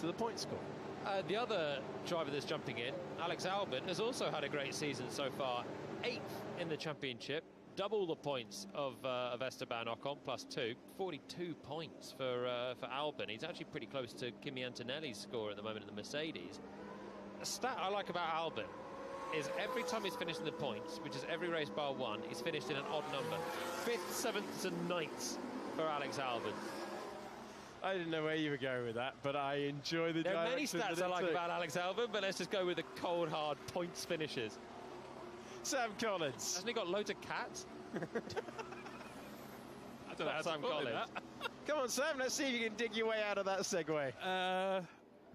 to the point score. The other driver that's jumping in, Alex Albon, has also had a great season so far. 8th in the championship, double the points of Esteban Ocon, +2, 42 points for Albon. He's actually pretty close to Kimi Antonelli's score at the moment in the Mercedes. A stat I like about Albon is every time he's finished in the points, which is every race bar one, he's finished in an odd number. 5th, 7th and 9th for Alex Albon. I didn't know where you were going with that, but I enjoy the There are many direction stats that I like took. about Alex Albon, but let's just go with the cold, hard points finishes. Sam Collins. Hasn't he got loads of cats? I don't know how Sam to follow Collins. that. Come on, Sam, let's see if you can dig your way out of that segue.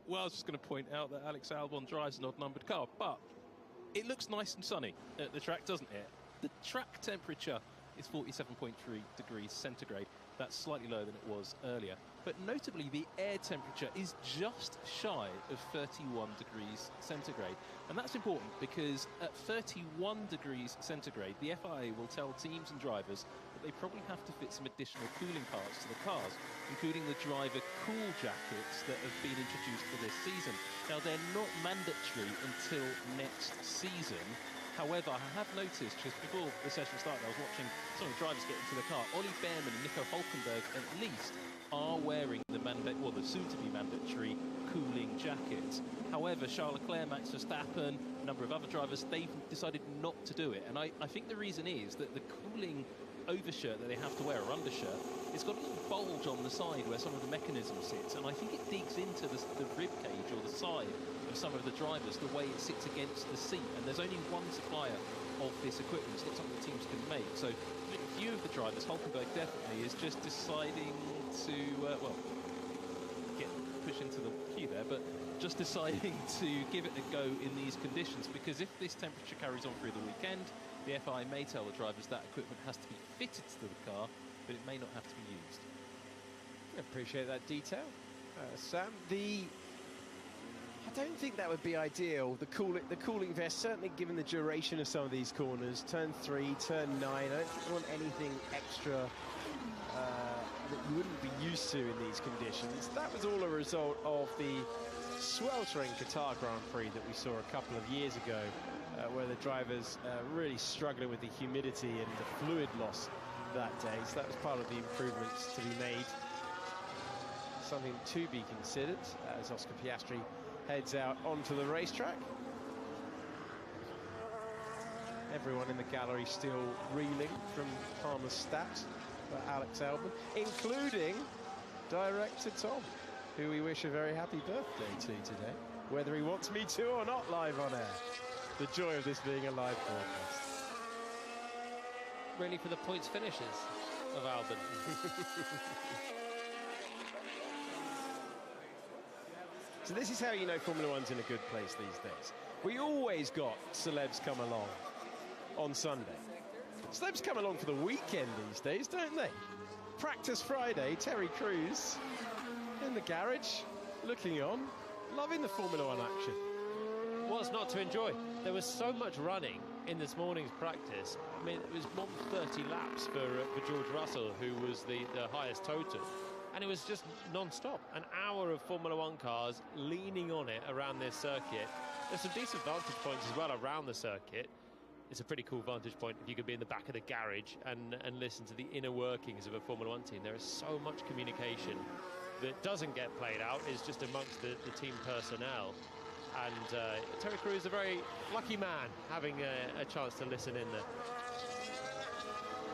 Well, I was just going to point out that Alex Albon drives an odd-numbered car, but it looks nice and sunny at the track, doesn't it? The track temperature is 47.3 degrees centigrade. That's slightly lower than it was earlier. But notably, the air temperature is just shy of 31 degrees centigrade. And that's important because at 31 degrees centigrade, the FIA will tell teams and drivers that they probably have to fit some additional cooling parts to the cars, including the driver cool jackets that have been introduced for this season. Now, they're not mandatory until next season. However, I have noticed, just before the session started, I was watching some of the drivers get into the car. Ollie Behrman and Nico Hulkenberg, at least, are wearing the the soon-to-be mandatory cooling jackets. However, Charles Leclerc, Max Verstappen, a number of other drivers, they've decided not to do it. And I think the reason is that the cooling overshirt that they have to wear, or undershirt, it's got a little bulge on the side where some of the mechanism sits, and I think it digs into the rib cage or the side of some of the drivers, the way it sits against the seat. And there's only one supplier of this equipment. It's not something the teams can make. So a few of the drivers, Hulkenberg definitely, is just deciding to push into the queue there, but just deciding to give it a go in these conditions, because if this temperature carries on through the weekend, the FIA may tell the drivers that equipment has to be fitted to the car, but it may not have to be used. I appreciate that detail, Sam. I don't think that would be ideal. The cooling vest, certainly given the duration of some of these corners, turn 3, turn 9. I don't think you want anything extra that you wouldn't be used to in these conditions. That was all a result of the sweltering Qatar Grand Prix that we saw a couple of years ago, where the drivers really struggling with the humidity and the fluid loss that day. So that was part of the improvements to be made. Something to be considered as Oscar Piastri heads out onto the racetrack. Everyone in the gallery still reeling from Palmer's stats for Alex Albon, including director Tom, who we wish a very happy birthday to today, whether he wants me to or not, live on air. The joy of this being a live broadcast. Really for the points finishes of Albon. So this is how you know Formula One's in a good place these days. We always got celebs come along on Sunday. Celebs come along for the weekend these days, don't they? Practice Friday, Terry Crews in the garage, looking on, loving the Formula One action. What's not to enjoy? There was so much running in this morning's practice. I mean, it was more than 30 laps for George Russell, who was the highest total. And it was just non-stop. An hour of Formula One cars leaning on it around this circuit. There's some decent vantage points as well around the circuit. It's a pretty cool vantage point if you could be in the back of the garage and listen to the inner workings of a Formula One team. There is so much communication that doesn't get played out. It's just amongst the team personnel. And Terry Crews is a very lucky man having a chance to listen in there.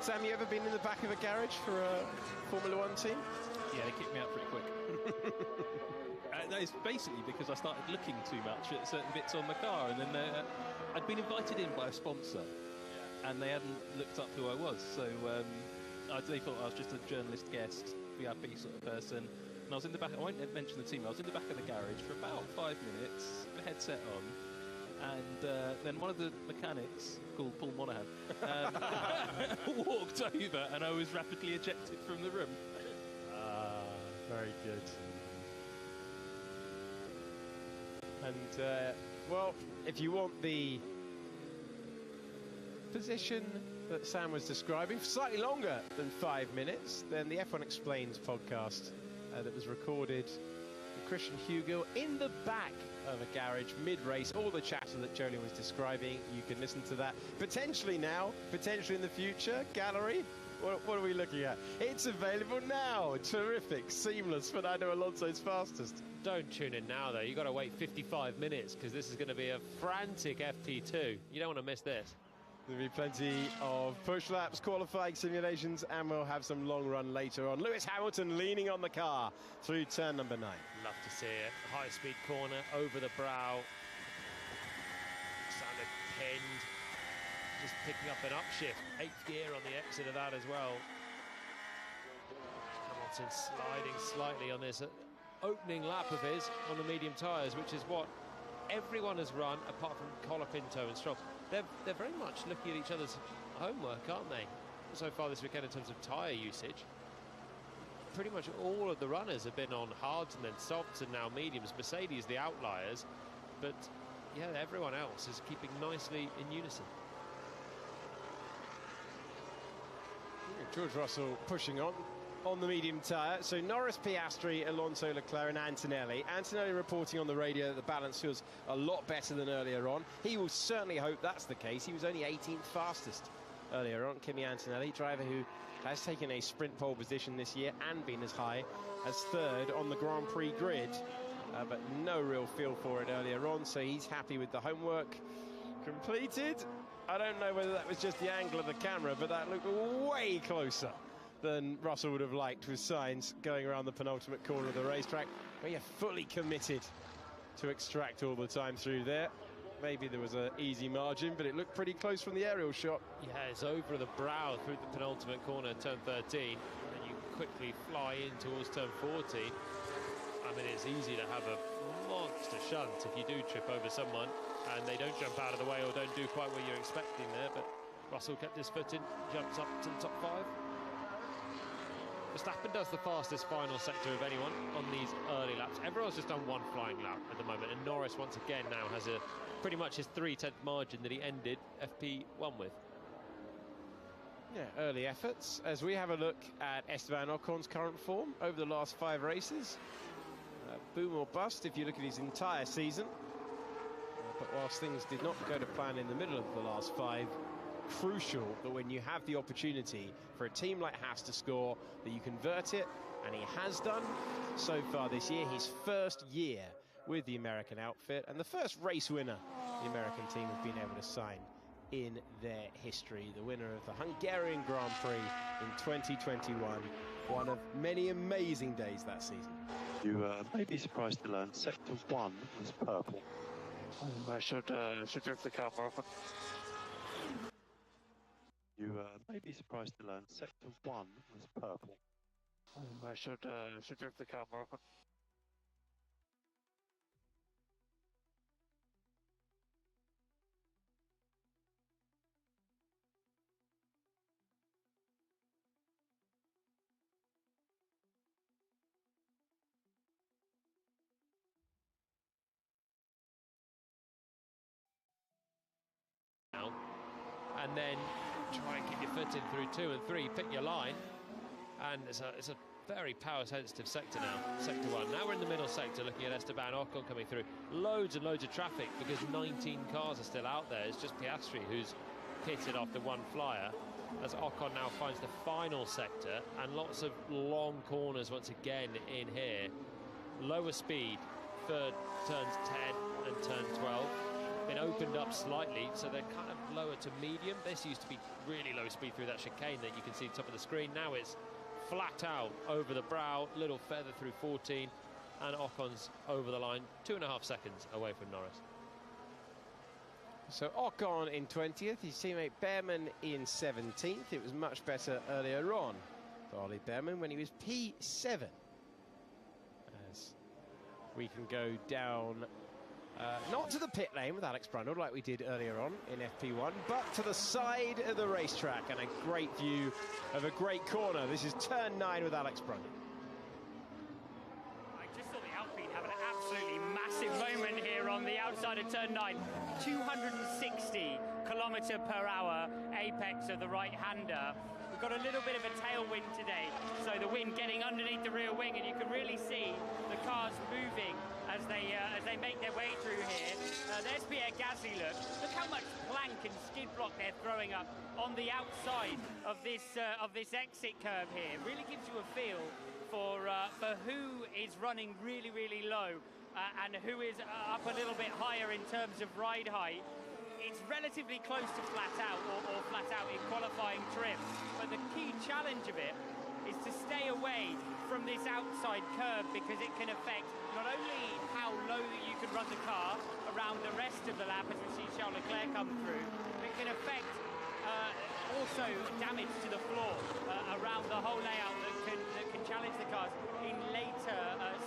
Sam, you ever been in the back of a garage for a Formula One team? Yeah, they kicked me out pretty quick. It's basically because I started looking too much at certain bits on the car, and then I'd been invited in by a sponsor, and they hadn't looked up who I was, so they thought I was just a journalist guest, VIP sort of person, and I was in the back. I won't mention the team. I was in the back of the garage for about 5 minutes, the headset on, and then one of the mechanics, called Paul Monaghan, walked over, and I was rapidly ejected from the room. Very good. And, well, if you want the position that Sam was describing for slightly longer than 5 minutes, then the F1 Explains podcast that was recorded Christian Hugill in the back of a garage mid-race. All the chatter that Jolien was describing, you can listen to that potentially now, potentially in the future. Gallery, what are we looking at? It's available now. Terrific, seamless. Fernando Alonso's fastest. Don't tune in now, though. You've got to wait 55 minutes because this is going to be a frantic FP2. You don't want to miss this. There'll be plenty of push laps, qualifying simulations, and we'll have some long run later on. Lewis Hamilton leaning on the car through turn number 9. Love to see it. High-speed corner over the brow. Sounded pinned. Just picking up an upshift. 8th gear on the exit of that as well. Hamilton sliding slightly on this opening lap of his on the medium tyres, which is what everyone has run apart from Colapinto and Stroll. They're very much looking at each other's homework, aren't they? So far this weekend in terms of tyre usage. Pretty much all of the runners have been on hards and then softs and now mediums. Mercedes the outliers, but yeah, everyone else is keeping nicely in unison. George Russell pushing on the medium tyre. So Norris, Piastri, Alonso, Leclerc and Antonelli. Antonelli reporting on the radio that the balance feels a lot better than earlier on. He will certainly hope that's the case. He was only 18th fastest earlier on. Kimi Antonelli, driver who has taken a sprint pole position this year and been as high as 3rd on the Grand Prix grid. But no real feel for it earlier on, so he's happy with the homework completed. I don't know whether that was just the angle of the camera, but that looked way closer than Russell would have liked, with Sainz going around the penultimate corner of the racetrack. But yeah, fully committed to extract all the time through there. Maybe there was an easy margin, but it looked pretty close from the aerial shot. Yeah, it's over the brow through the penultimate corner, turn 13, and you quickly fly in towards turn 14. I mean, it's easy to have a monster shunt if you do trip over someone and they don't jump out of the way or don't do quite what you're expecting there, but Russell kept his foot in, jumps up to the top 5. Verstappen does the fastest final sector of anyone on these early laps. Everyone's just done one flying lap at the moment, and Norris once again now has a pretty much his 3/10 margin that he ended FP1 with. Yeah, early efforts as we have a look at Esteban Ocon's current form over the last 5 races. Boom or bust if you look at his entire season. But whilst things did not go to plan in the middle of the last 5, crucial that when you have the opportunity for a team like Haas to score, that you convert it, and he has done so far this year. His first year with the American outfit and the first race winner the American team have been able to sign in their history. The winner of the Hungarian Grand Prix in 2021. One of many amazing days that season. You may be surprised to learn Sector 1 was purple. I should drift the camera off. You may be surprised to learn Sector 1 was purple. I should drift the camera off. And then try and keep your foot in through 2 and 3, pick your line, and it's a very power sensitive sector now, sector 1. Now we're in the middle sector looking at Esteban Ocon coming through. Loads and loads of traffic because 19 cars are still out there. It's just Piastri who's pitted after one flyer as Ocon now finds the final sector, and lots of long corners once again in here. Lower speed, third turns 10 and turn 12. Been opened up slightly, so they're kind of lower to medium. This used to be really low speed through that chicane that you can see top of the screen. Now it's flat out over the brow, little feather through 14, and Ocon's over the line, 2.5 seconds away from Norris. So Ocon in 20th, his teammate Behrman in 17th. It was much better earlier on for Ollie Behrman when he was P7. As we can go down, not to the pit lane with Alex Brundle like we did earlier on in FP1, but to the side of the racetrack, and a great view of a great corner. This is turn 9 with Alex Brundle. I just saw the Alpine have an absolutely massive moment here on the outside of turn 9. 260 km/h apex of the right-hander. We've got a little bit of a tailwind today, so the wind getting underneath the rear wing, and you can really see the cars moving as they make their way through here. There's Pierre Gasly, look how much plank and skid block they're throwing up on the outside of this exit curve here. It really gives you a feel for who is running really, really low and who is up a little bit higher in terms of ride height. It's relatively close to flat out or flat out in qualifying trim, but the key challenge of it is to stay away from this outside curve, because it can affect not only how low you can run the car around the rest of the lap as we see Charles Leclerc come through, but it can affect also damage to the floor around the whole layout that can challenge the cars in later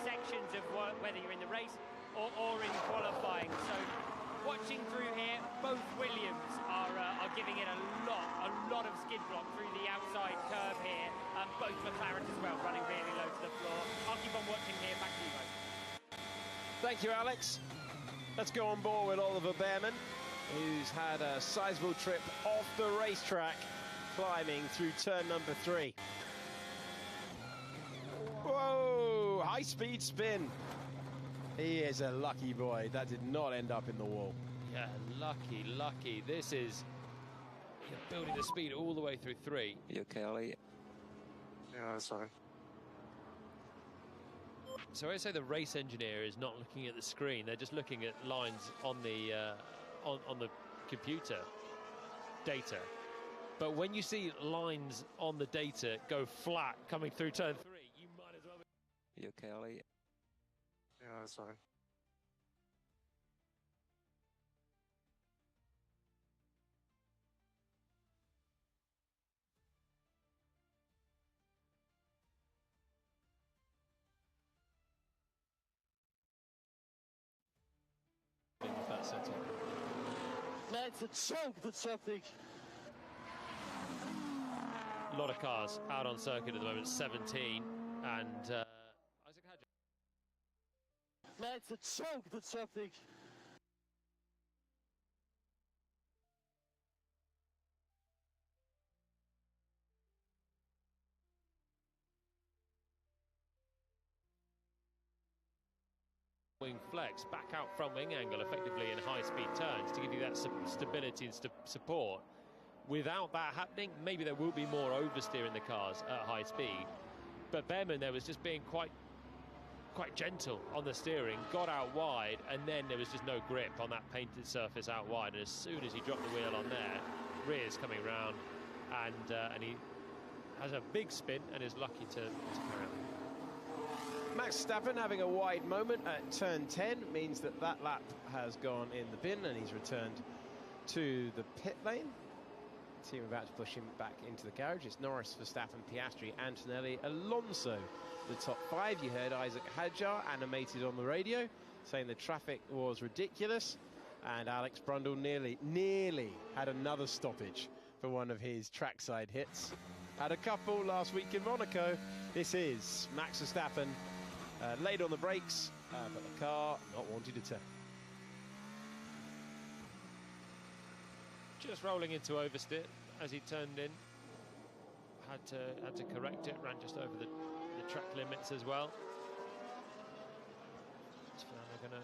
sections of whether you're in the race or in qualifying. So watching through here, both Williams are giving it a lot of skid block through the outside curve here. Both McLaren as well, running really low to the floor. I'll keep on watching here. Back to you guys. Thank you, Alex. Let's go on board with Oliver Behrman, who's had a sizable trip off the racetrack, climbing through turn number 3. Whoa, high-speed spin. He is a lucky boy. That did not end up in the wall. Yeah, lucky. This is building the speed all the way through 3. You okay, Ollie? Yeah, sorry. So I say the race engineer is not looking at the screen; they're just looking at lines on the on the computer data. But when you see lines on the data go flat coming through turn 3, you might as well be. You okay, Ollie? Yeah, sorry. With that setup. Let's hope that something. A lot of cars out on circuit at the moment, 17, and Isaac Hadjar. Let's hope that something. Wing flex, back out front wing angle effectively in high-speed turns to give you that stability and support. Without that happening, maybe there will be more oversteer in the cars at high speed. But Behrman there was just being quite gentle on the steering, got out wide, and then there was just no grip on that painted surface out wide. And as soon as he dropped the wheel on there, rear's coming round, and he has a big spin and is lucky to carry on. Max Verstappen having a wide moment at turn 10 means that lap has gone in the bin, and he's returned to the pit lane. Team about to push him back into the garage. It's Norris, Verstappen, Piastri, Antonelli, Alonso. The top 5. You heard Isaac Hadjar animated on the radio saying the traffic was ridiculous, and Alex Brundle nearly had another stoppage for one of his trackside hits. Had a couple last week in Monaco. This is Max Verstappen late on the brakes, but the car not wanting to turn. Just rolling into oversteer as he turned in. Had to correct it, ran just over the track limits as well. Is Fernando gonna?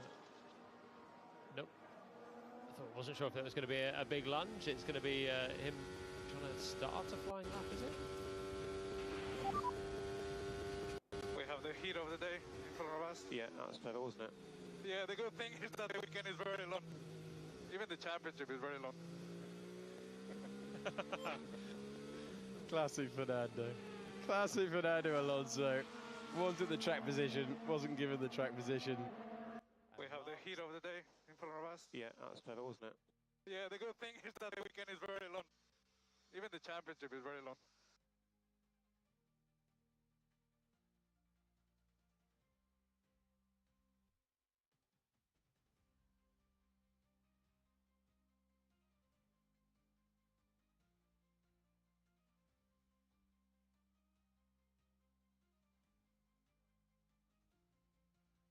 Nope. Wasn't sure if that was going to be a big lunge. It's going to be him trying to start a flying lap, is it? We have the heat of the day in front of us. Yeah, that was clever, wasn't it? Yeah, the good thing is that the weekend is very long. Even the championship is very long. Classic Fernando. Classic Fernando Alonso. Wanted the track position, wasn't given the track position. We have the heat of the day in front of us. Yeah, that was clever, wasn't it? Yeah, the good thing is that the weekend is very long. Even the championship is very long.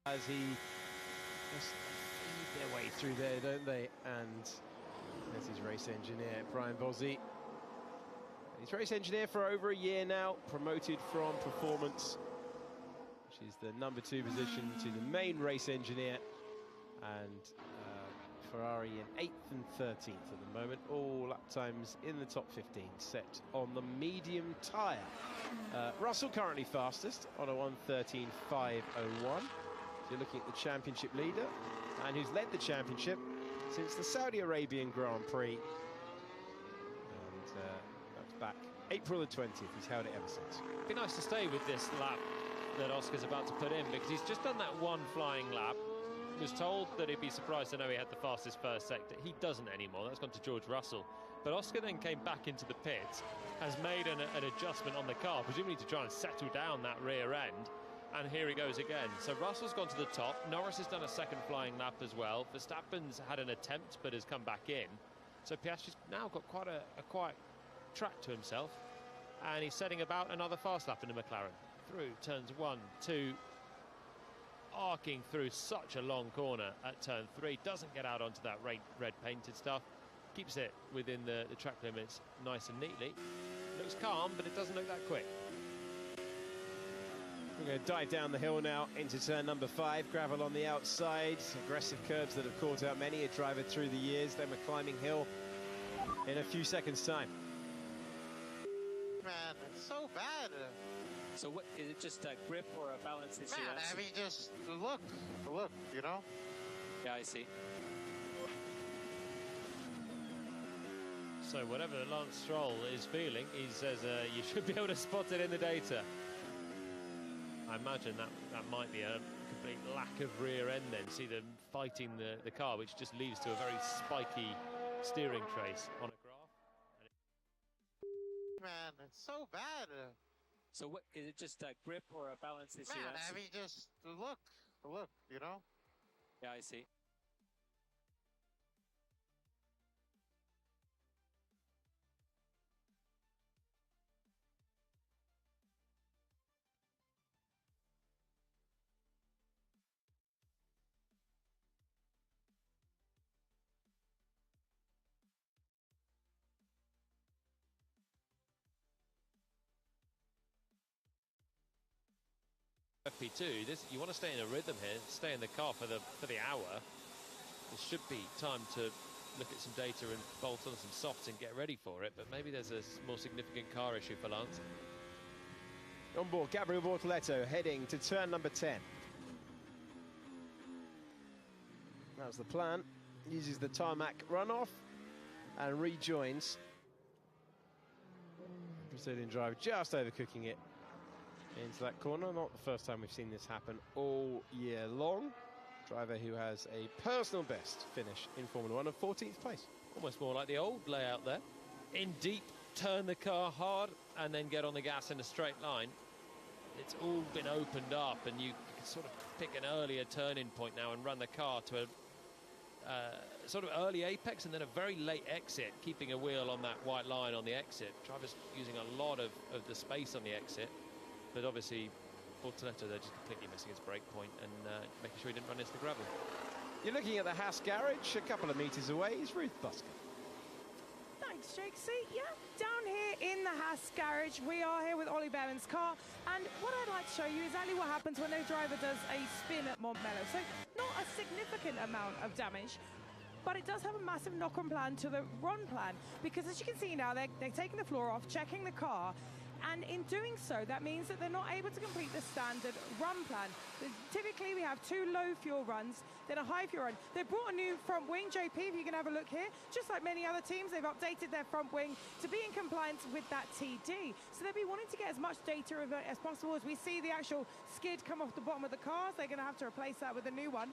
As he just feed their way through there, don't they? And there's his race engineer, Brian Bozzi. He's race engineer for over a year now, promoted from performance, which is the number 2 position, to the main race engineer, and Ferrari in 8th and 13th at the moment. All lap times in the top 15 set on the medium tyre. Russell currently fastest on a 1:13.501. So you're looking at the championship leader, and who's led the championship since the Saudi Arabian Grand Prix. And that's back April the 20th. He's held it ever since. It'd be nice to stay with this lap that Oscar's about to put in, because he's just done that one flying lap. Was told that he'd be surprised to know he had the fastest first sector. He doesn't anymore. That's gone to George Russell. But Oscar then came back into the pits, has made an adjustment on the car, presumably to try and settle down that rear end. And here he goes again. So Russell's gone to the top. Norris has done a second flying lap as well. Verstappen's had an attempt but has come back in. So Piastri's now got quite a quiet track to himself. And he's setting about another fast lap in the McLaren. Through turns 1, 2, arcing through such a long corner at turn 3, doesn't get out onto that red painted stuff, keeps it within the track limits nice and neatly. Looks calm, but it doesn't look that quick. We're going to dive down the hill now into turn number 5. Gravel on the outside, aggressive curves that have caught out many a driver through the years. Then we're climbing hill in a few seconds time. Man, it's so bad. So what, is it just a grip or a balance issue? Man, I mean, just look, you know? Yeah, I see. So whatever Lance Stroll is feeling, he says you should be able to spot it in the data. I imagine that might be a complete lack of rear end then. See them fighting the car, which just leads to a very spiky steering trace on a graph. Man, it's so bad. So what, is it just a grip or a balance issue? Man, I mean, just look, you know? Yeah, I see. FP2, you want to stay in a rhythm here, stay in the car for the hour. There should be time to look at some data and bolt on some softs and get ready for it, but maybe there's a more significant car issue for Lance. On board, Gabriel Bortoleto heading to turn number 10. That was the plan. Uses the tarmac runoff and rejoins. Brazilian driver just overcooking it into that corner. Not the first time we've seen this happen all year long. Driver who has a personal best finish in Formula 1 of 14th place. Almost more like the old layout there. In deep, turn the car hard and then get on the gas in a straight line. It's all been opened up and you can sort of pick an earlier turning point now and run the car to a sort of early apex and then a very late exit, keeping a wheel on that white line on the exit. Driver's using a lot of the space on the exit, but obviously Bortoleto there just completely missing his brake point and making sure he didn't run into the gravel. You're looking at the Haas garage, a couple of metres away is Ruth Busker. Thanks, Jake. See, yeah, down here in the Haas garage, we are here with Ollie Behrman's car, and what I'd like to show you is exactly what happens when a driver does a spin at Montmello. So, not a significant amount of damage, but it does have a massive knock-on plan to the run plan, because as you can see now, they're taking the floor off, checking the car, and in doing so, that means that they're not able to complete the standard run plan. Typically, we have 2 low fuel runs, then a high fuel run. They've brought a new front wing, JP, if you can have a look here. Just like many other teams, they've updated their front wing to be in compliance with that TD. So they'll be wanting to get as much data of it as possible. As we see the actual skid come off the bottom of the cars, they're going to have to replace that with a new one.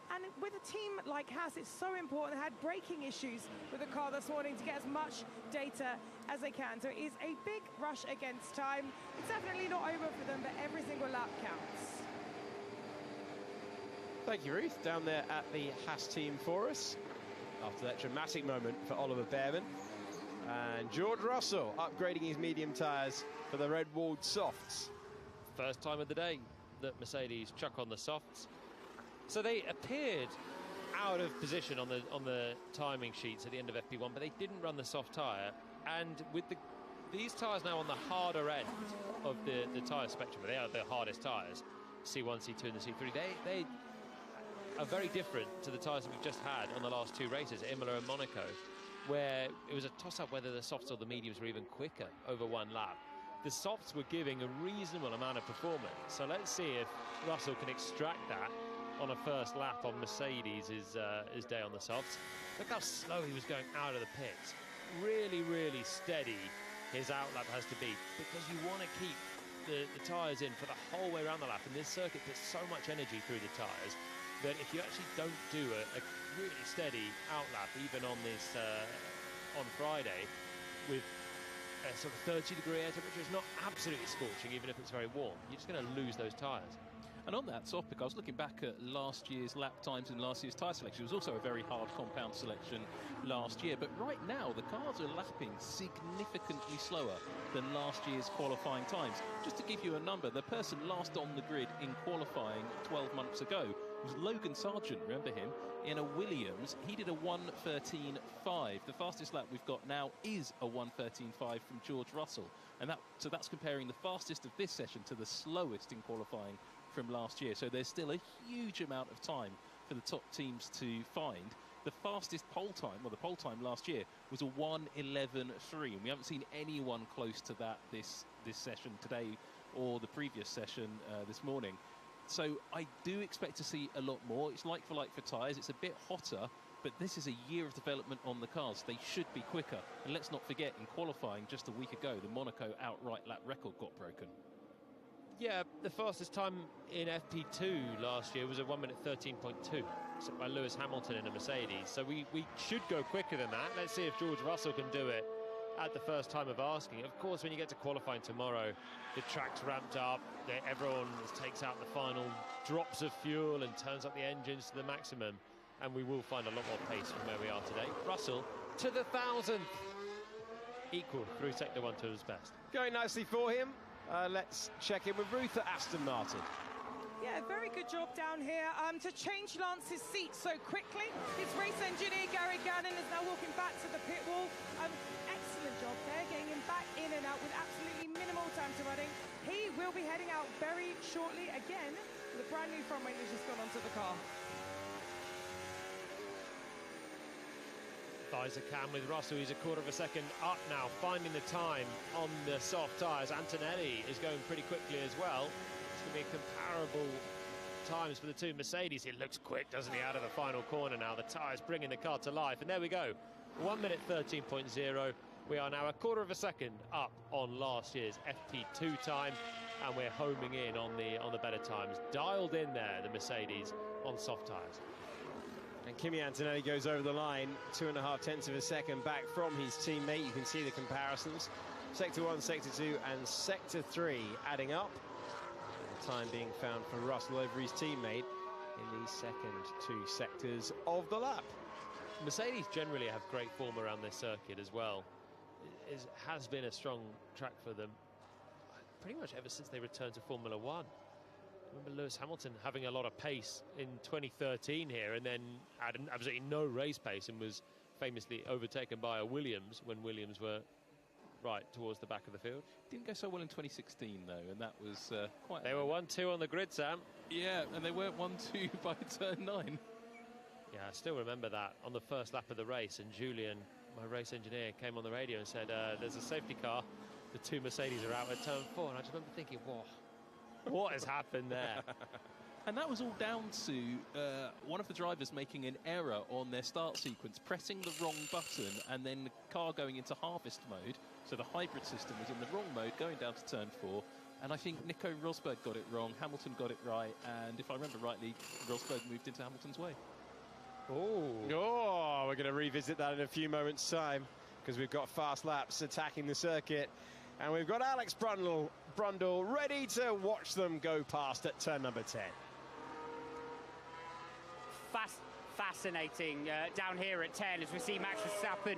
And with a team like Haas, it's so important. They had braking issues with the car this morning to get as much data as they can. So it is a big rush against time. It's definitely not over for them, but every single lap counts. Thank you, Ruth, down there at the Haas team for us. After that dramatic moment for Oliver Behrman. And George Russell upgrading his medium tyres for the red-walled softs. First time of the day that Mercedes chuck on the softs. So they appeared out of position on the timing sheets at the end of FP1, but they didn't run the soft tyre. And with the these tyres now on the harder end of the tyre spectrum. They are the hardest tyres, C1, C2 and the C3. They are very different to the tyres that we've just had on the last two races, Imola and Monaco, where it was a toss-up whether the softs or the mediums were even quicker over one lap. The softs were giving a reasonable amount of performance, so let's see if Russell can extract that on a first lap on Mercedes' his day on the softs. Look how slow he was going out of the pits. Really, really steady his outlap has to be, because you want to keep the tyres in for the whole way around the lap, and this circuit puts so much energy through the tyres that if you actually don't do a really steady outlap, even on this on Friday, with a sort of 30-degree air temperature, it's not absolutely scorching, even if it's very warm. You're just going to lose those tyres. And on that topic, I was looking back at last year's lap times and last year's tyre selection. It was also a very hard compound selection last year. But right now, the cars are lapping significantly slower than last year's qualifying times. Just to give you a number, the person last on the grid in qualifying 12 months ago was Logan Sargent, remember him, in a Williams. He did a 1:13.5. The fastest lap we've got now is a 1:13.5 from George Russell. And so that's comparing the fastest of this session to the slowest in qualifying from last year. So there's still a huge amount of time for the top teams to find. The fastest pole time, well, the pole time last year was a 1:11.3, and we haven't seen anyone close to that this session today or the previous session this morning. So I do expect to see a lot more. It's like for tyres. It's a bit hotter, but this is a year of development on the cars. They should be quicker. And let's not forget, in qualifying just a week ago, the Monaco outright lap record got broken. Yeah, the fastest time in FP2 last year was a 1:13.2, set by Lewis Hamilton in a Mercedes. So we should go quicker than that. Let's see if George Russell can do it at the first time of asking. Of course, when you get to qualifying tomorrow, the track's ramped up, everyone takes out the final drops of fuel and turns up the engines to the maximum, and we will find a lot more pace from where we are today. Russell to the 1,000th, equal through Sector 1 to his best. Going nicely for him. Let's check in with Ruth at Aston Martin. Yeah, very good job down here to change Lance's seat so quickly. His race engineer, Gary Gannon, is now walking back to the pit wall. Excellent job there, getting him back in and out with absolutely minimal time to running. He will be heading out very shortly again. The brand new front wing has just gone onto the car. Thies a cam with Russell. He's a quarter of a second up now, finding the time on the soft tyres. Antonelli is going pretty quickly as well. It's going to be comparable times for the two Mercedes. It looks quick, doesn't he, out of the final corner now. The tyres bringing the car to life. And there we go, 1:13.0. We are now a quarter of a second up on last year's FP2 time, and we're homing in on the better times. Dialed in there, the Mercedes, on soft tyres. And Kimi Antonelli goes over the line, 2.5 tenths of a second back from his teammate. You can see the comparisons. Sector 1, Sector 2 and Sector 3 adding up. And the time being found for Russell over his teammate in the second two sectors of the lap. Mercedes generally have great form around this circuit as well. It has been a strong track for them pretty much ever since they returned to Formula One. Remember Lewis Hamilton having a lot of pace in 2013 here, and then had absolutely no race pace and was famously overtaken by a Williams when Williams were right towards the back of the field. Didn't go so well in 2016 though, and that was quite... They were 1-2 on the grid, Sam. Yeah, and they weren't 1-2 by turn 9. Yeah, I still remember that on the first lap of the race, and Julian, my race engineer, came on the radio and said, there's a safety car, the two Mercedes are out at turn 4, and I just remember thinking, whoa, what has happened there? And that was all down to one of the drivers making an error on their start sequence, pressing the wrong button, and then the car going into harvest mode. So the hybrid system was in the wrong mode, going down to turn 4. And I think Nico Rosberg got it wrong, Hamilton got it right, and if I remember rightly, Rosberg moved into Hamilton's way. Oh, we're going to revisit that in a few moments' time, because we've got fast laps attacking the circuit. And we've got Alex Brundle ready to watch them go past at turn number 10. Fascinating down here at 10 as we see Max Verstappen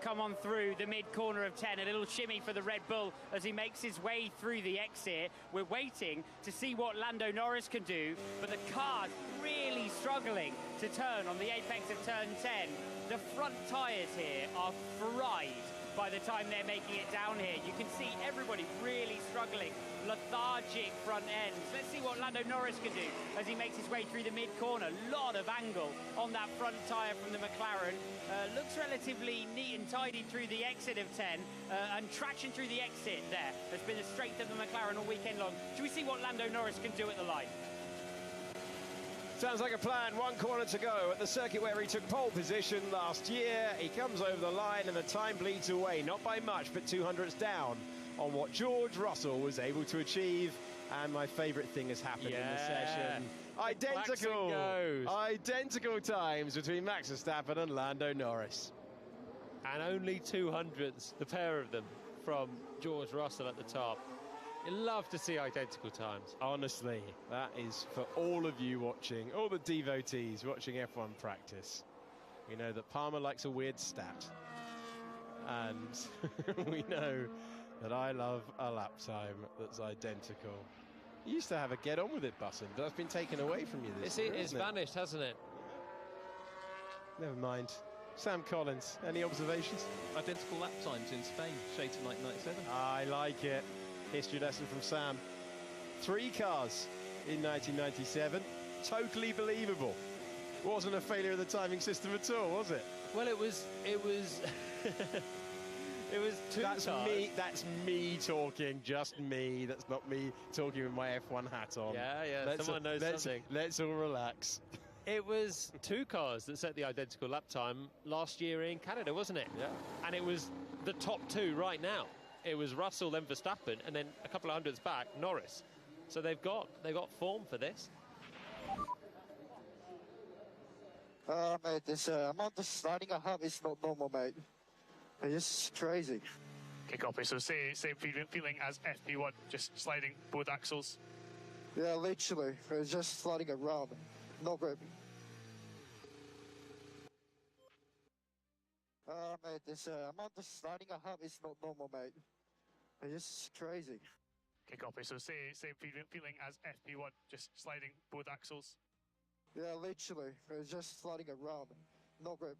come on through the mid-corner of 10. A little shimmy for the Red Bull as he makes his way through the exit. We're waiting to see what Lando Norris can do, but the car's really struggling to turn on the apex of turn 10. The front tyres here are fried by the time they're making it down here. You can see everybody really struggling, lethargic front ends. Let's see what Lando Norris can do as he makes his way through the mid-corner. Lot of angle on that front tyre from the McLaren. Looks relatively neat and tidy through the exit of 10, and traction through the exit there has been the strength of the McLaren all weekend long. Should we see what Lando Norris can do at the line? Sounds like a plan. One corner to go at the circuit where he took pole position last year. He comes over the line and the time bleeds away, not by much, but 200ths down on what George Russell was able to achieve. And my favourite thing has happened in the session. Identical times between Max Verstappen and Lando Norris. And only 200ths, the pair of them, from George Russell at the top. You love to see identical times. Honestly, that is for all of you watching, all the devotees watching F1 practice. We know that Palmer likes a weird stat. And we know that I love a lap time that's identical. You used to have a get on with it button, but that's been taken away from you this year. It's vanished, hasn't it? Never mind. Sam Collins, any observations? Identical lap times in Spain, shade to 1997. I like it. History lesson from Sam. 3 cars in 1997. Totally believable. Wasn't a failure of the timing system at all, was it? Well, it was it was 2 That's cars. That's me talking, just me. That's not me talking with my F1 hat on. Yeah, someone knows something. Let's all relax. It was 2 cars that set the identical lap time last year in Canada, wasn't it? Yeah. And it was the top 2 right now. It was Russell, then Verstappen, and then a couple of hundreds back, Norris. So they've got form for this. Mate, this amount of sliding I have is not normal, mate. It's just crazy. Okay, copy. So same feeling as FP1, just sliding both axles. Yeah, literally. It's just sliding around. No grip. Mate, this amount of sliding I have is not normal, mate. It's just crazy. Okay, copy. So same feeling as FP1, just sliding both axles. Yeah, literally. It's just sliding around. No grip.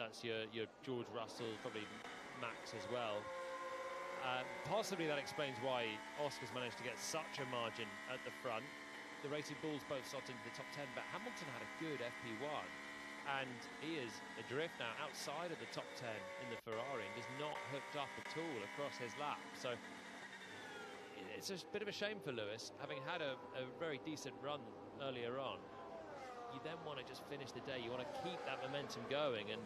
That's your George Russell, probably Max as well. Possibly that explains why Oscar's managed to get such a margin at the front. The Racing Bulls both slotted into the top 10, but Hamilton had a good FP1, and he is adrift now outside of the top 10 in the Ferrari and is not hooked up at all across his lap. So it's a bit of a shame for Lewis, having had a very decent run earlier on. You then want to just finish the day. You want to keep that momentum going and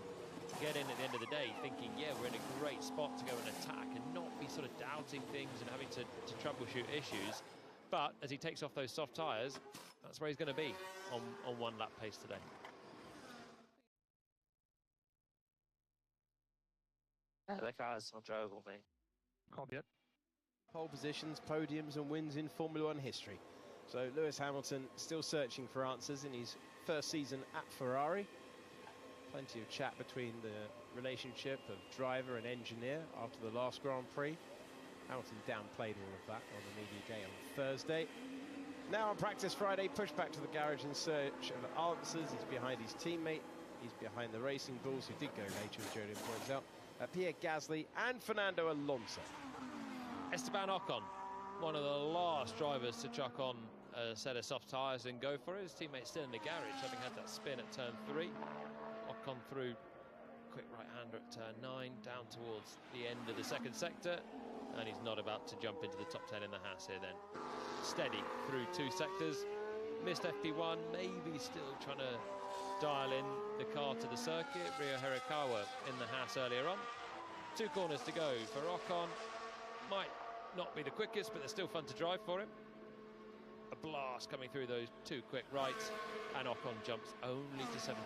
get in at the end of the day thinking, yeah, we're in a great spot to go and attack, and not be sort of doubting things and having to troubleshoot issues. But as he takes off those soft tyres, that's where he's going to be on one lap pace today. The car is not drivable, mate. Can't be it. Pole positions, podiums and wins in Formula One history. So Lewis Hamilton still searching for answers in his first season at Ferrari. Plenty of chat between the relationship of driver and engineer after the last Grand Prix. Hamilton downplayed all of that on the media day on Thursday. Now on practice Friday, pushed back to the garage in search of answers. He's behind his teammate. He's behind the Racing Bulls, who did go later, as Julian points out. Pierre Gasly and Fernando Alonso. Esteban Ocon, one of the last drivers to chuck on a set of soft tyres and go for it. His teammate's still in the garage, having had that spin at turn 3. Ocon through, quick right-hander at turn 9, down towards the end of the second sector. And he's not about to jump into the top 10 in the Haas here then. Steady through 2 sectors. Missed FP1, maybe still trying to dial in the car to the circuit. Rio Hirakawa in the Haas earlier on. 2 corners to go for Ocon. Might not be the quickest, but they're still fun to drive for him. A blast coming through those 2 quick rights, and Ocon jumps only to 17th.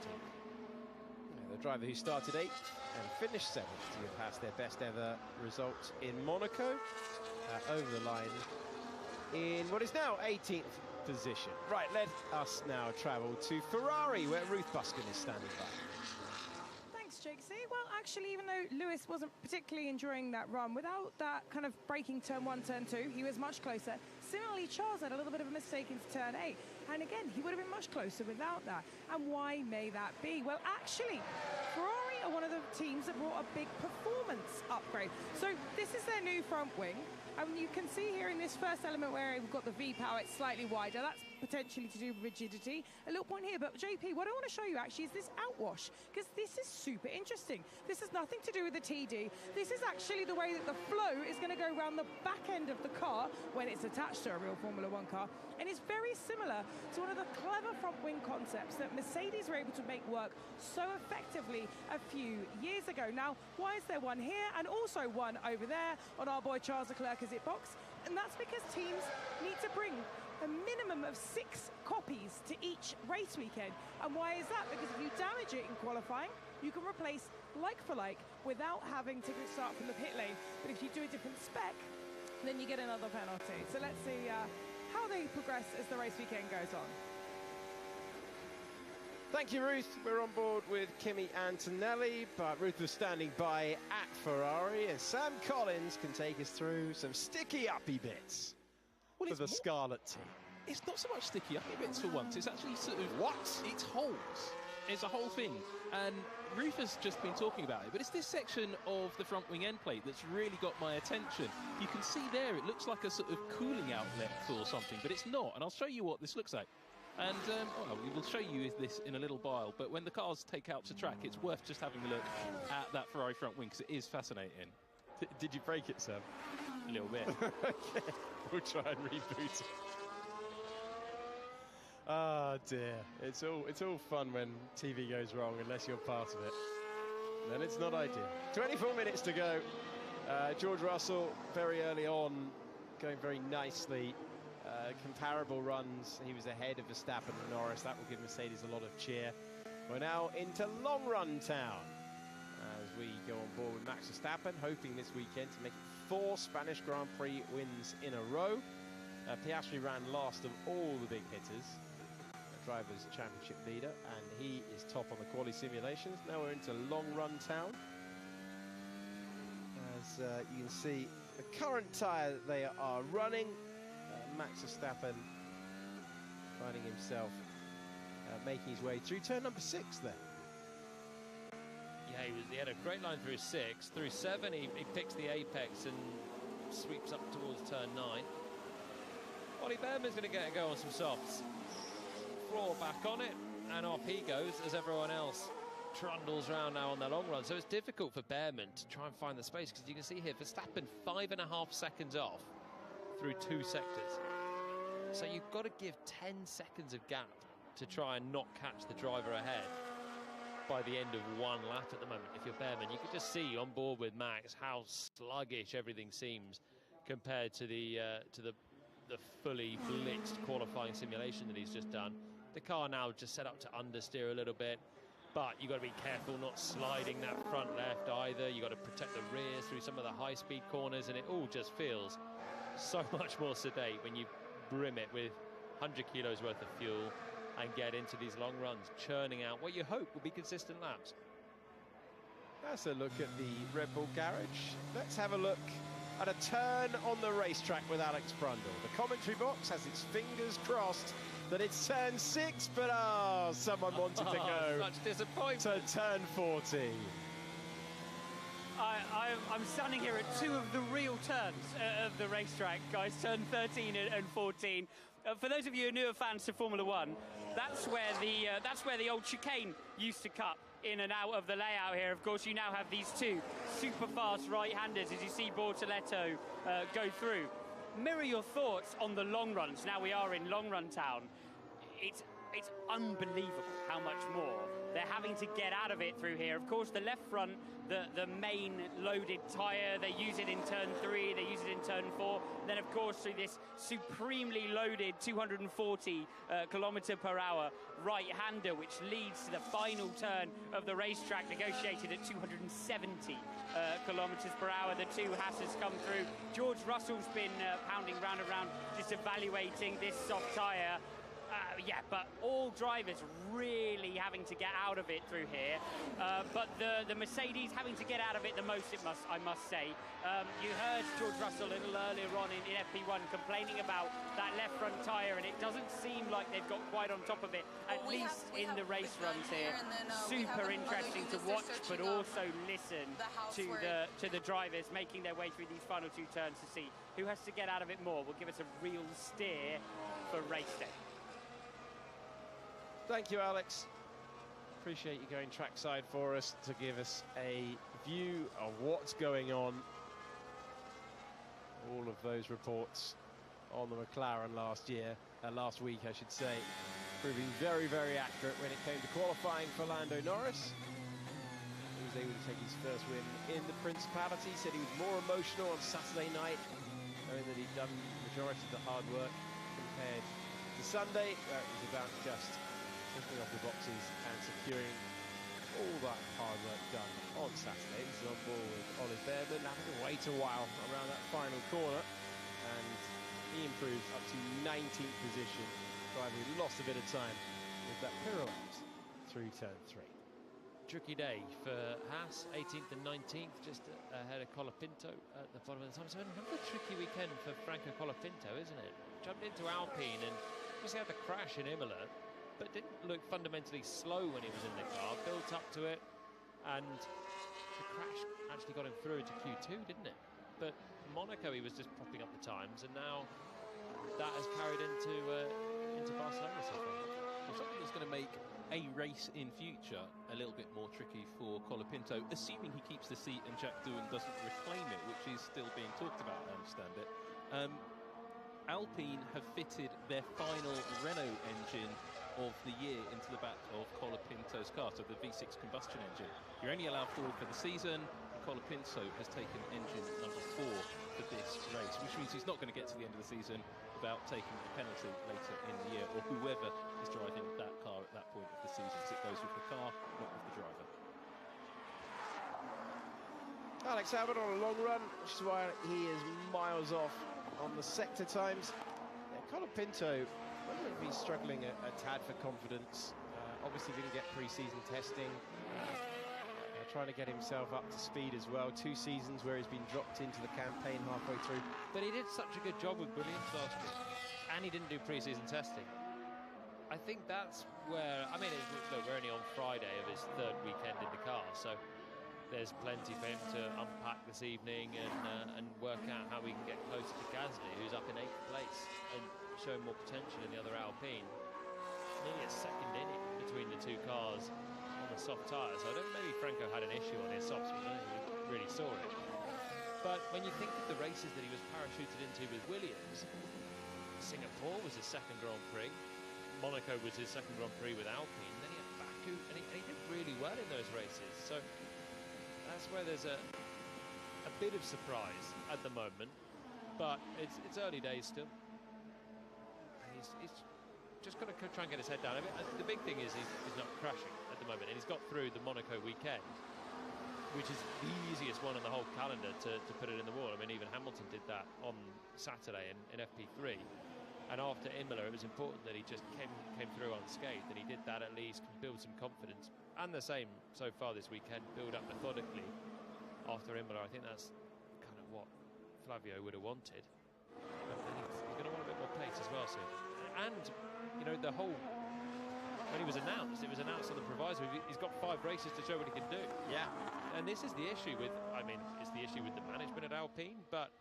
The driver who started 8th and finished 7th to pass their best ever result in Monaco, over the line in what is now 18th position. Right, let us now travel to Ferrari, where Ruth Buskin is standing by. Thanks, JC. Well, actually, even though Lewis wasn't particularly enjoying that run, without that kind of braking turn 1, turn 2, he was much closer. Similarly, Charles had a little bit of a mistake into turn 8. And again, he would have been much closer without that. And why may that be? Well, actually, Ferrari are one of the teams that brought a big performance upgrade. So this is their new front wing. And you can see here in this first element where we've got the V-power, it's slightly wider. That's potentially to do with rigidity. A little point here, but JP, what I want to show you actually is this outwash, because this is super interesting. This has nothing to do with the TD. This is actually the way that the flow is going to go around the back end of the car when it's attached to a real Formula One car. And it's very similar to one of the clever front wing concepts that Mercedes were able to make work so effectively a few years ago. Now, why is there one here and also one over there on our boy Charles Leclerc's it box? And that's because teams need to bring a minimum of 6 copies to each race weekend. And why is that? Because if you damage it in qualifying, you can replace like for like without having to start from the pit lane. But if you do a different spec, then you get another penalty. So let's see how they progress as the race weekend goes on. Thank you, Ruth. We're on board with Kimi Antonelli, but Ruth was standing by at Ferrari, and Sam Collins can take us through some sticky-uppy bits for the Scarlet team. It's not so much sticky-uppy bits for once. It's actually sort of... What? It's holes. It's a whole thing. And Ruth has just been talking about it, but it's this section of the front wing end plate that's really got my attention. You can see there, it looks like a sort of cooling outlet or something, but it's not. And I'll show you what this looks like. And well, we will show you this in a little while, but when the cars take out to track, it's worth just having a look at that Ferrari front wing, because it is fascinating. Did you break it, Sam? A little bit. Okay, we'll try and reboot it. Ah, dear. It's all fun when TV goes wrong, unless you're part of it. Then it's not ideal. 24 minutes to go. George Russell, very early on, going very nicely. Comparable runs. He was ahead of Verstappen and Norris. That will give Mercedes a lot of cheer. We're now into long run town as we go on board with Max Verstappen, hoping this weekend to make it 4 Spanish Grand Prix wins in a row. Piastri ran last of all the big hitters, Drivers' Championship leader, and he is top on the quali simulations. Now we're into long run town. As you can see, the current tyre that they are running, Max Verstappen finding himself making his way through turn number 6 there. Yeah, he had a great line through 6. Through 7, he picks the apex and sweeps up towards turn 9. Ollie Behrman's going to get a go on some softs. Floor back on it, and off he goes as everyone else trundles around now on their long run. So it's difficult for Behrman to try and find the space, because you can see here, Verstappen 5.5 seconds off through 2 sectors. So you've got to give 10 seconds of gap to try and not catch the driver ahead by the end of 1 lap at the moment. If you're Behrman, you can just see on board with Max how sluggish everything seems compared to the fully blitzed qualifying simulation that he's just done. The car now just set up to understeer a little bit, but you've got to be careful not sliding that front left either. You've got to protect the rears through some of the high-speed corners, and it all just feels so much more sedate when you brim it with 100 kilos worth of fuel and get into these long runs, churning out what you hope will be consistent laps. That's a look at the Red Bull garage. Let's have a look at a turn on the racetrack with Alex Brundle. The commentary box has its fingers crossed that it's turn 6, but someone wanted to go such disappointment. To turn 14. I'm standing here at 2 of the real turns of the racetrack, guys, turn 13 and 14. For those of you who are newer fans to Formula One, that's where the old chicane used to cut in and out of the layout here. Of course, you now have these 2 super fast right-handers as you see Bortoletto go through. Mirror your thoughts on the long runs. Now we are in long run town. It's unbelievable how much more they're having to get out of it through here. Of course, the left front, the main loaded tyre, they use it in turn 3, they use it in turn 4. Then, of course, through this supremely loaded 240 kilometre per hour right-hander, which leads to the final turn of the racetrack, negotiated at 270 kilometres per hour. The 2 Hasses come through. George Russell's been pounding round and round, just evaluating this soft tyre. Yeah, but all drivers really having to get out of it through here. But the Mercedes having to get out of it the most, I must say. You heard George Russell a little earlier on in FP1 complaining about that left front tyre, and it doesn't seem like they've got quite on top of it, at least in the race runs here. Super interesting to watch, but also listen to the drivers making their way through these final 2 turns to see who has to get out of it more. Will give us a real steer for race day. Thank you, Alex. Appreciate you going trackside for us to give us a view of what's going on. All of those reports on the McLaren last week, I should say, proving very, very accurate when it came to qualifying for Lando Norris. He was able to take his first win in the Principality. Said he was more emotional on Saturday night, knowing that he'd done the majority of the hard work compared to Sunday, where it was about just ticking off the boxes and securing all that hard work done on Saturday. This is on board with Ollie Behrman, having to wait a while around that final corner, and he improves up to 19th position, driving lost a bit of time with that pirouette through turn 3. Tricky day for Haas, 18th and 19th, just ahead of Colapinto at the bottom of the time. So another tricky weekend for Franco Colapinto, isn't it? Jumped into Alpine and obviously had the crash in Imola, but didn't look fundamentally slow when he was in the car, built up to it, and the crash actually got him through into Q2, didn't it? But Monaco, he was just propping up the times, and now that has carried into Barcelona so far. Well, something that's going to make a race in future a little bit more tricky for Colapinto, assuming he keeps the seat and Jack Doohan doesn't reclaim it, which is still being talked about, I understand it. Alpine have fitted their final Renault engine of the year into the back of Colapinto's car, so the V6 combustion engine. You're only allowed 4 for the season, and Colapinto has taken engine number 4 for this race, which means he's not going to get to the end of the season without taking a penalty later in the year, or whoever is driving that car at that point of the season. So it goes with the car, not with the driver. Alex Albon on a long run, which is why he is miles off on the sector times. Colapinto, I wonder if he's struggling a tad for confidence. Obviously didn't get pre-season testing. Trying to get himself up to speed as well. 2 seasons where he's been dropped into the campaign halfway through. But he did such a good job with Williams last year, and he didn't do pre-season testing. I think that's where, I mean, look, we're only on Friday of his 3rd weekend in the car, so there's plenty for him to unpack this evening and work out how we can get closer to Gasly, who's up in 8th place and showing more potential in the other Alpine. Nearly a second inning between the two cars on the soft tyres. I don't know, maybe Franco had an issue on his softs, but I don't think we really saw it. But when you think of the races that he was parachuted into with Williams, Singapore was his second Grand Prix, Monaco was his second Grand Prix with Alpine, then he had Baku, and he did really well in those races. So that's where there's a bit of surprise at the moment, but it's early days still. He's just got to try and get his head down. I mean, the big thing is he's not crashing at the moment, and he's got through the Monaco weekend, which is the easiest one on the whole calendar to put it in the wall. I mean, even Hamilton did that on Saturday in FP3. And after Imola, it was important that he just came through unscathed, and he did that at least, build some confidence. And the same so far this weekend, build up methodically after Imola. I think that's kind of what Flavio would have wanted. And he's going to want a bit more pace as well soon. And, you know, the whole... When it was announced on the proviso, he's got 5 races to show what he can do. Yeah. And this is the issue with, I mean, it's the issue with the management at Alpine, but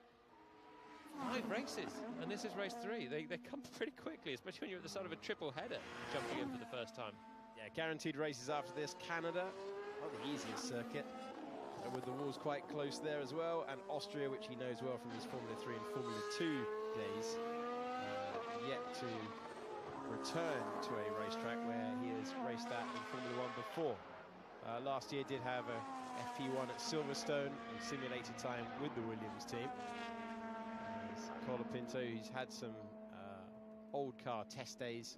5 races, and this is race 3. They come pretty quickly, especially when you're at the start of a triple header, jumping in for the first time. Yeah, guaranteed races after this. Canada, not the easiest circuit, with the walls quite close there as well, and Austria, which he knows well from his Formula 3 and Formula 2 days, yet to return to a racetrack where he has raced at in Formula 1 before. Last year did have a FP1 at Silverstone and simulated time with the Williams team. Colapinto, he's had some old car test days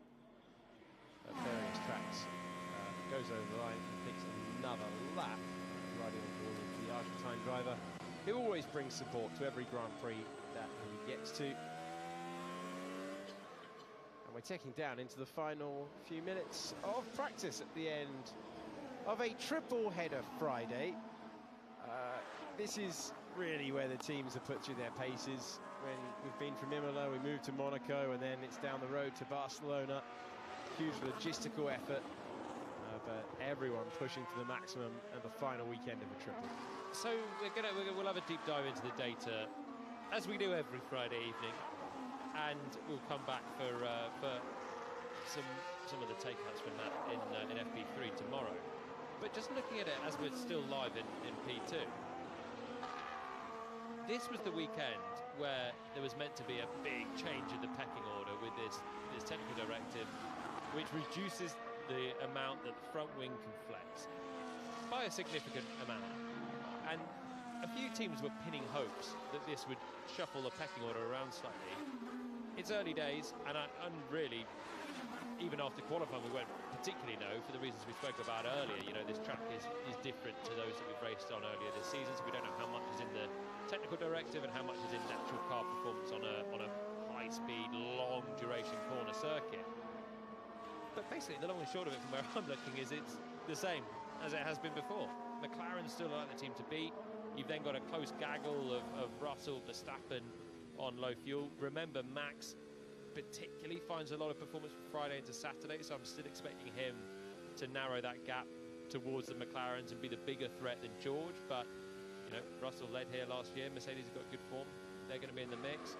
at various tracks, goes over the line and picks another lap, riding on board with the Argentine driver, who always brings support to every Grand Prix that he gets to. And we're taking down into the final few minutes of practice at the end of a triple header Friday. This is really where the teams have put through their paces. When we've been from Imola, we moved to Monaco, and then it's down the road to Barcelona. Huge logistical effort, but everyone pushing to the maximum at the final weekend of a triple. So we'll have a deep dive into the data, as we do every Friday evening, and we'll come back for some of the takeouts from that in FP3 tomorrow. But just looking at it as we're still live in P2, this was the weekend where there was meant to be a big change in the pecking order with this technical directive, which reduces the amount that the front wing can flex by a significant amount. And a few teams were pinning hopes that this would shuffle the pecking order around slightly. It's early days, and really, even after qualifying, we won't particularly know for the reasons we spoke about earlier. You know, this track is different to those that we've raced on earlier this season, so we don't know how much is in the technical directive and how much is in natural car performance on a high-speed, long-duration corner circuit. But basically, the long and short of it from where I'm looking is it's the same as it has been before. McLaren still like the team to beat. You've then got a close gaggle of Russell, Verstappen on low fuel. Remember, Max particularly finds a lot of performance from Friday into Saturday, so I'm still expecting him to narrow that gap towards the McLarens and be the bigger threat than George. But you know, Russell led here last year. Mercedes have got good form. They're going to be in the mix.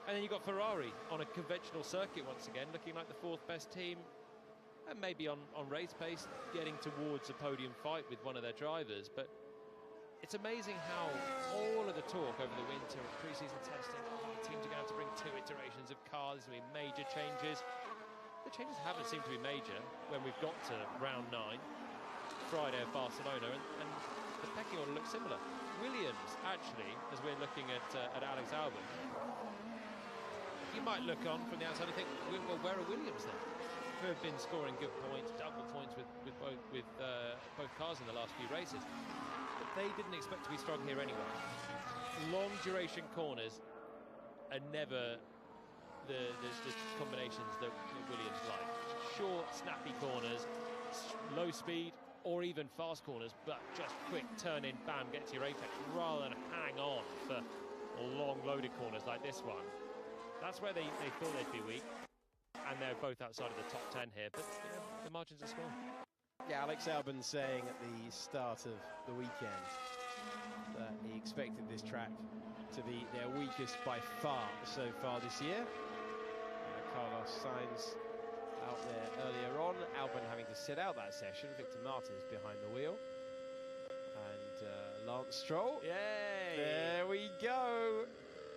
And then you've got Ferrari on a conventional circuit once again, looking like the 4th best team, and maybe on race pace, getting towards a podium fight with one of their drivers. But it's amazing how all of the talk over the winter of pre-season testing, teams are going to have to bring 2 iterations of cars, there's going to be major changes. The changes haven't seemed to be major when we've got to round 9, Friday of Barcelona, and the pecking order looks similar. Williams, actually, as we're looking at Alex Albon, you might look on from the outside and think, well, where are Williams then? Who have been scoring good points, double points with both cars in the last few races. But they didn't expect to be strong here anyway. Long duration corners are never the combinations that Williams like. Short, snappy corners, low speed, or even fast corners, but just quick turn in, bam, get to your apex, rather than hang on for long loaded corners like this one. That's where they thought they'd be weak, and they're both outside of the top 10 here, but you know, the margins are small. Yeah, Alex Albon saying at the start of the weekend that he expected this track to be their weakest by far so far this year. Carlos Sainz out there earlier on, Albon having to sit out that session. Victor Martins behind the wheel. And Lance Stroll. Yay! There we go.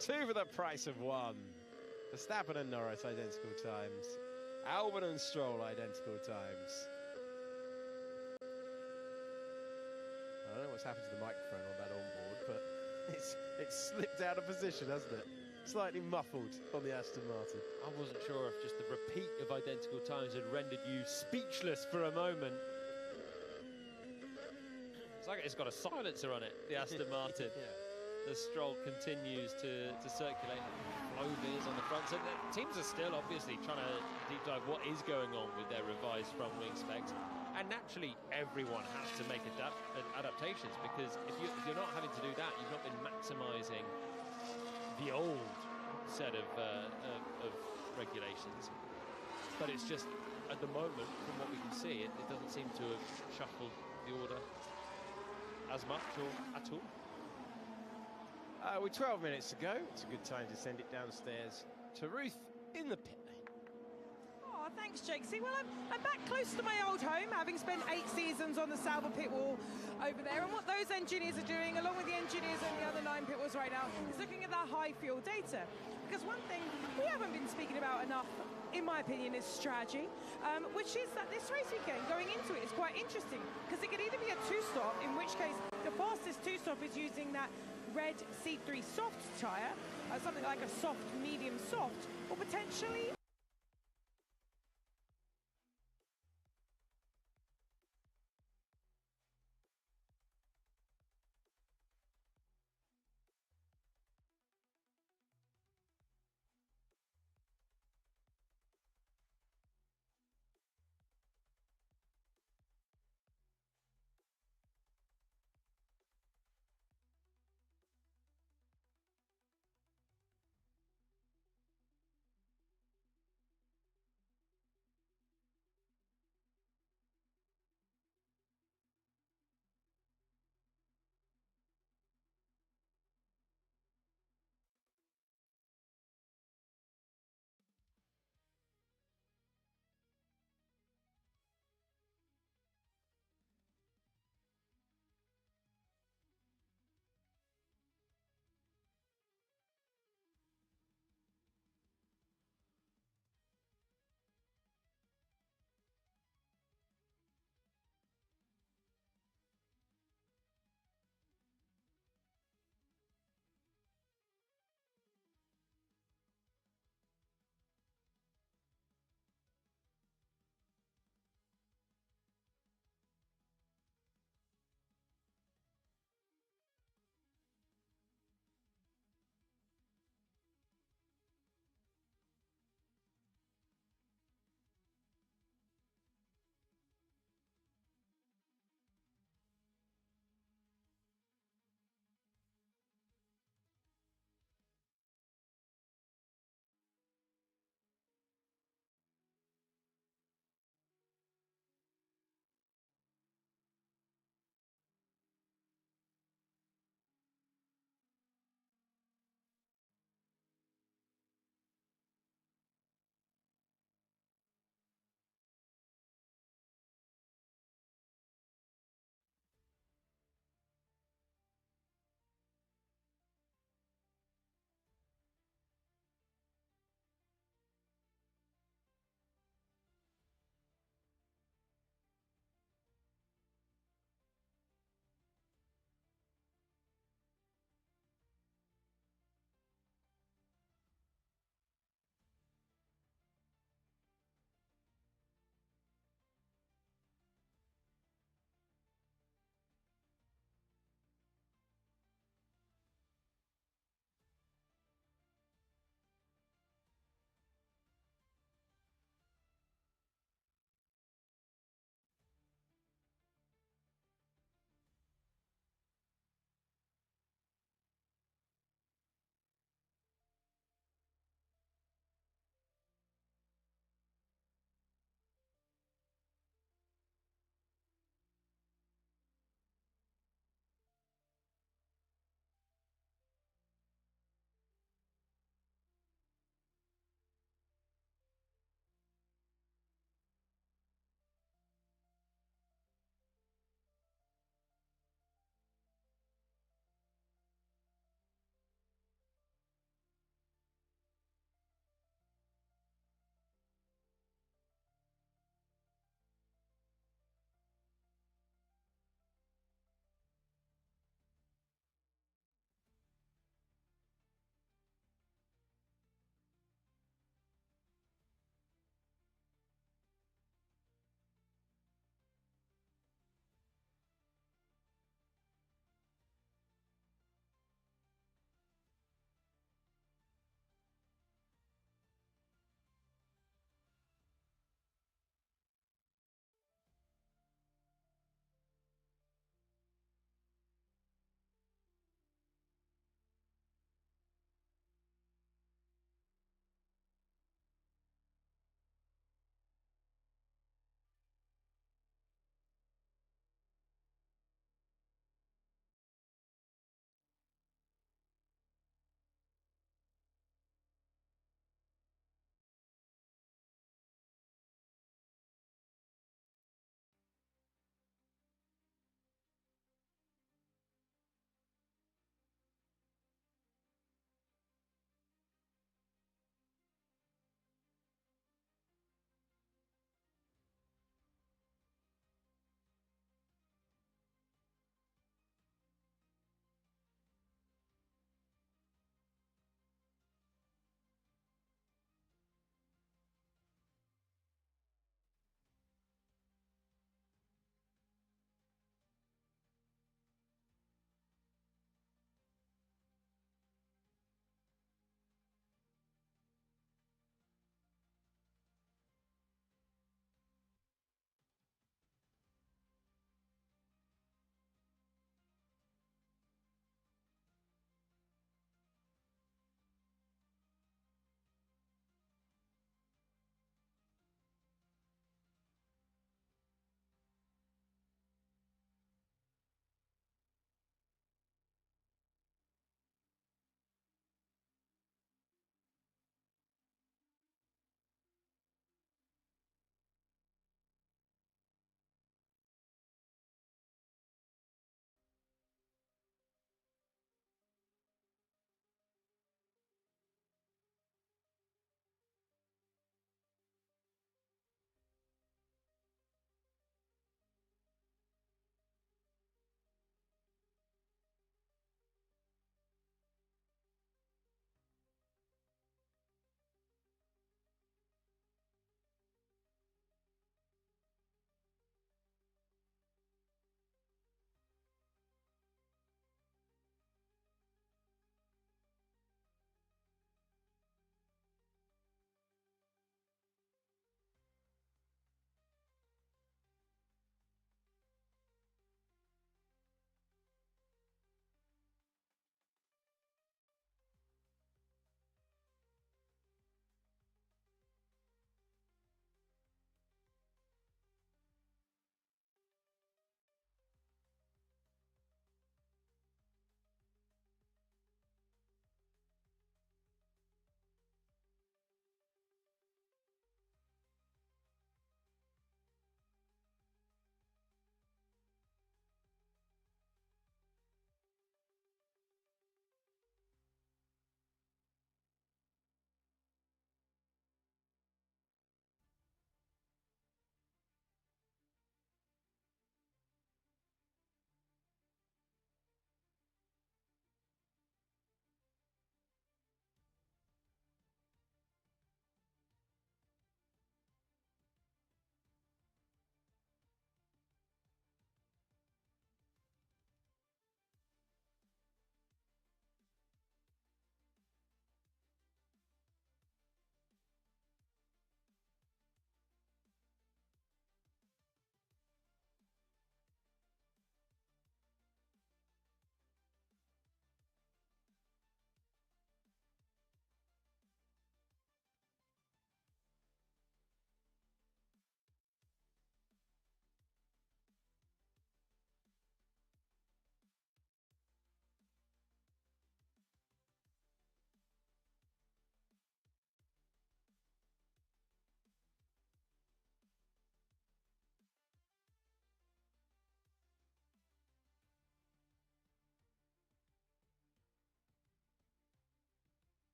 2 for the price of 1. Verstappen and Norris identical times. Albon and Stroll identical times. I don't know what's happened to the microphone on that onboard, but it's slipped out of position, hasn't it? Slightly muffled on the Aston Martin. I wasn't sure if just the repeat of identical times had rendered you speechless for a moment. It's like it's got a silencer on it, the Aston Martin. Yeah. The Stroll continues to circulate. Low veers on the front. So the teams are still obviously trying to deep dive what is going on with their revised front wing specs. And naturally, everyone has to make adaptations, because if you're not having to do that, you've not been maximising the old set of regulations. But it's just, at the moment, from what we can see, it doesn't seem to have shuffled the order as much or at all. With 12 minutes to go, it's a good time to send it downstairs to Ruth in the pit lane. Oh, thanks, Jake. See, well, I'm back close to my old home, having spent 8 seasons on the Sauber pit wall over there. And what those engineers are doing, along with the engineers on the other 9 pit walls right now, is looking at that high fuel data. Because one thing we haven't been speaking about enough, in my opinion, is strategy, which is that this race weekend, going into it, is quite interesting, because it could either be a 2-stop, in which case the fastest 2-stop is using that red C3 soft tyre, something like a soft, medium, soft, or potentially